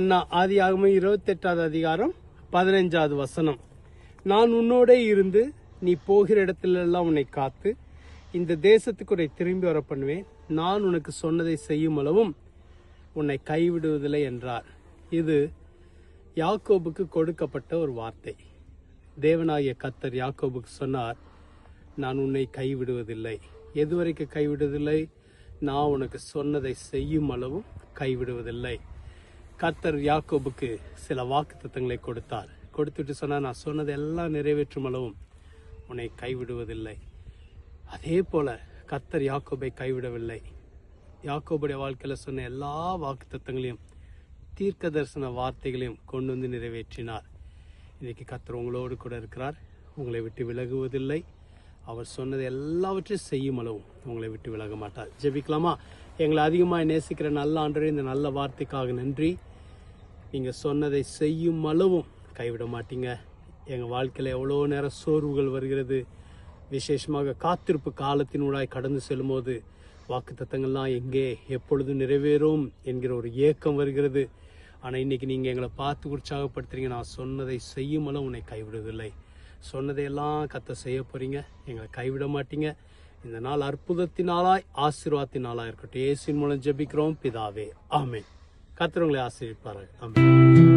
மன்னா ஆதியாகமம் 28வது அதிகாரம் 15வது வசனம். நான் உன்னோடே இருந்து நீ போகிற இடத்திலெல்லாம் உன்னை காத்து இந்த தேசத்துக்கு உன்னை திரும்பி வர பண்ணுவேன். நான் உனக்கு சொன்னதை செய்யும் அளவும் உன்னை கைவிடுவதில்லை என்றார். இது யாக்கோபுக்கு கொடுக்கப்பட்ட ஒரு வார்த்தை. தேவனாகிய கர்த்தர் யாக்கோபுக்கு சொன்னார், நான் உன்னை கைவிடுவதில்லை. எதுவரைக்கும் கைவிடுவதில்லை? நான் உனக்கு சொன்னதை செய்யும் அளவும் கைவிடுவதில்லை. கர்த்தர் யாக்கோபுக்கு சில வாக்குத்தத்தங்களை கொடுத்துட்டு சொன்னார், நான் சொன்னதை எல்லாம் நிறைவேற்றும் அளவும் உன்னை கைவிடுவதில்லை. அதே போல கர்த்தர் யாக்கோபை கைவிடவில்லை. யாக்கோபுடைய வாழ்க்கையில் சொன்ன எல்லா வாக்குத்தத்தங்களையும் தீர்க்க தரிசன வார்த்தைகளையும் கொண்டு வந்து நிறைவேற்றினார். இன்னைக்கு கர்த்தர் உங்களோடு கூட இருக்கிறார். உங்களை விட்டு விலகுவதில்லை. அவர் சொன்னதை எல்லாவற்றையும் செய்யும் அளவும் உங்களை விட்டு விலக மாட்டார். ஜெபிக்கலாமா? எங்களை அதிகமாக நேசிக்கிற நல்ல ஆண்டவரே, இந்த நல்ல வார்த்தைக்காக நன்றி. நீங்கள் சொன்னதை செய்யும் அளவும் கைவிட மாட்டீங்க. எங்கள் வாழ்க்கையில் எவ்வளோ நேரம் சோர்வுகள் வருகிறது. விசேஷமாக காத்திருப்பு காலத்தினூடாய் கடந்து செல்லும்போது வாக்குத்தத்தங்கள்லாம் எங்கே எப்பொழுதும் நிறைவேறும் என்கிற ஒரு ஏக்கம் வருகிறது. ஆனால் இன்னைக்கு நீங்கள் எங்களை பார்த்து உற்சாகப்படுத்துறீங்க. நான் சொன்னதை செய்யும் அளவு உன்னை கைவிடுவதில்லை. சொன்னதையெல்லாம் கர்த்தர் செய்ய போறீங்க. எங்களை கைவிட மாட்டீங்க. இந்த நாள் அற்புதத்தினாலாய் ஆசீர்வாதத்தினாலாய் இருக்கட்டும். இயேசுவின் மூலம் ஜெபிக்கிறோம் பிதாவே, ஆமென். கர்த்தர் உங்களை ஆசீர்வதிப்பார்கள். ஆமென்.